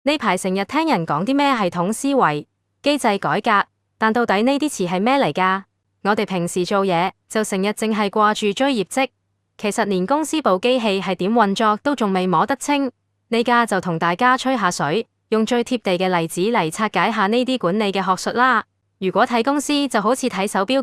呢排成日聽人講啲咩系統思維、機制改革，但到底呢啲詞係咩嚟㗎？我哋平時做嘢就成日淨係掛住追業績，其實連公司部機器係點運作都仲未摸得清。呢家就同大家吹下水，用最貼地嘅例子嚟拆解下呢啲管理嘅學術啦。如果睇公司就好似睇手錶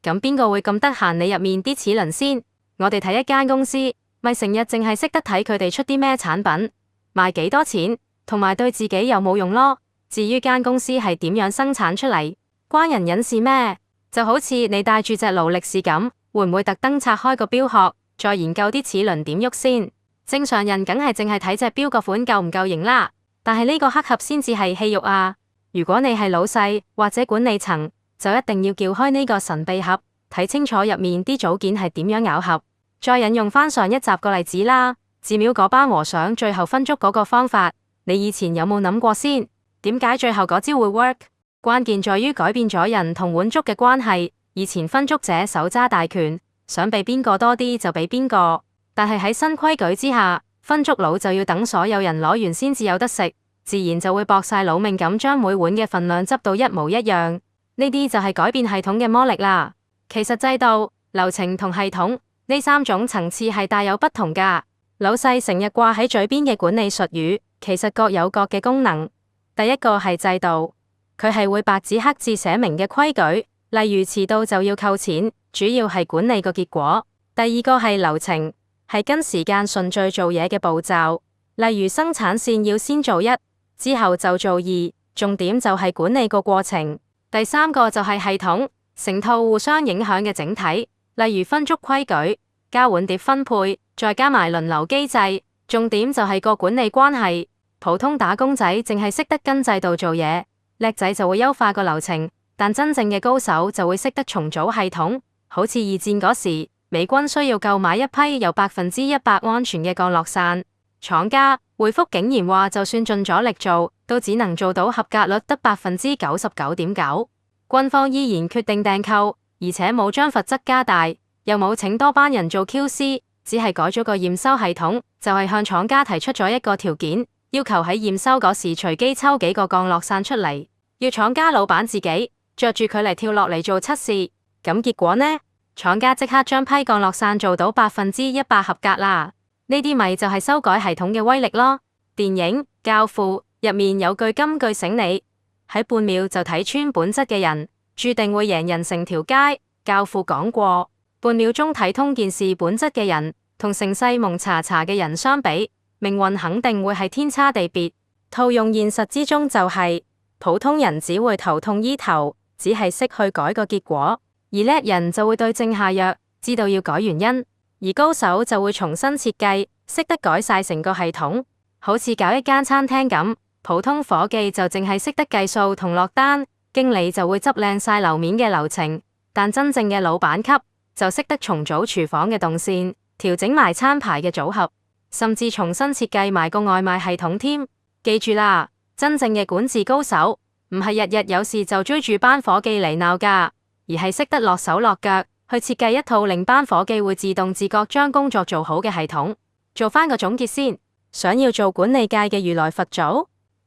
咁邊個會咁得閒理入面啲齒輪先？我哋睇一間公司，咪成日淨係識得睇佢哋出啲咩產品，賣幾多錢，同埋對自己有冇用咯。至於間公司係點樣生產出嚟，關人隱事咩？就好似你帶住隻勞力士咁，會唔會特登拆開個錶殼，再研究啲齒輪點喐先？正常人梗係淨係睇隻錶個款夠唔夠型啦，但係呢個黑盒先至係戲肉啊！如果你係老細或者管理層，就一定要撬開呢個神秘盒，睇清楚入面啲組件係點樣咬合。再引用翻上一集個例子啦，寺廟嗰班和尚最後分粥嗰個方法，你以前有冇諗過先？點解最後嗰招會 work？ 關鍵在於改變咗人同碗粥嘅關係。以前分粥者手揸大權，想俾邊個多啲就俾邊個，但係喺新規矩之下，分粥佬就要等所有人攞完先至有得食，自然就會搏晒老命咁將每碗嘅份量執到一模一樣。呢啲就係改變系統嘅魔力啦。其實制度、流程同系統呢三種層次係大有不同噶。老細成日掛喺嘴邊嘅管理術語，其實各有各嘅功能。第一個係制度，佢係會白紙黑字寫明嘅規矩，例如遲到就要扣錢，主要係管理個結果。第二個係流程，係跟時間順序做嘢嘅步驟，例如生產線要先做一，之後就做二，重點就係管理個過程。第三個就係系統，成套互相影響嘅整體，例如分粥規矩、交碗碟分配，再加埋輪流機制，重點就係個管理關係。普通打工仔淨係識得跟制度做嘢，叻仔就會優化個流程，但真正嘅高手就會識得重組系統。好似二戰嗰時，美軍需要購買一批有100%安全嘅降落傘，廠家回覆竟然話就算盡咗力做，都只能做到合格率得99.9%。軍方依然決定訂購，而且冇將罰則加大，又冇請多班人做 QC， 只係改咗個驗收系統，就係向廠家提出咗一個條件，要求喺驗收嗰時隨機抽幾個降落傘出嚟，要廠家老闆自己着住佢嚟跳落嚟做測試。咁結果呢？廠家即刻將批降落傘做到100%合格啦！呢啲咪就係修改系統嘅威力咯。電影《教父》入面有句金句醒你：喺半秒就睇穿本質嘅人，注定會贏人成條街。教父講過，半秒鐘睇通件事本質嘅人，同成世蒙查查嘅人相比，命運肯定會係天差地別。套用現實之中就係，普通人只會頭痛醫頭，只係識去改個結果。而叻人就會對症下藥，知道要改原因；而高手就會重新設計，識得改晒成個系統。好似搞一間餐廳咁，普通伙計就淨係識得計數同落單，經理就會執靚晒樓面嘅流程，但真正嘅老闆級就識得重組廚房嘅動線，調整埋餐牌嘅組合，甚至重新設計埋個外賣系統添。記住啦，真正嘅管治高手唔係日日有事就追住班伙計嚟鬧噶，而係識得落手落腳去設計一套令班伙計會自動自覺將工作做好嘅系統。做翻個總結先，想要做管理界嘅如來佛祖，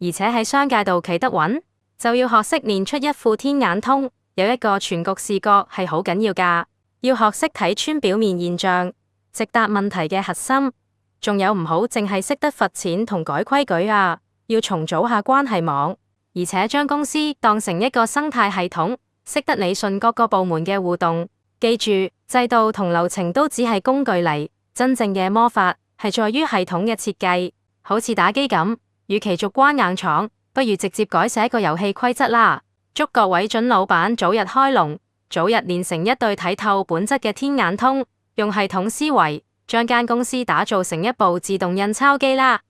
而且喺商界度企得穩，就要學識練出一副天眼通，有一個全局視覺係好緊要噶。要學識睇穿表面現象，直達問題嘅核心。仲有唔好淨係識得罰錢同改規矩啊，要重組下關係網，而且將公司當成一個生態系統，識得理順各個部門嘅互動。記住，制度同流程都只係工具嚟，真正嘅魔法係在於系統嘅設計。好似打機咁，與其逐關硬闖，不如直接改寫個遊戲規則啦。祝各位準老闆早日開龍，早日練成一對睇透本質嘅天眼通，用系統思維將間公司打造成一部自動印鈔機啦。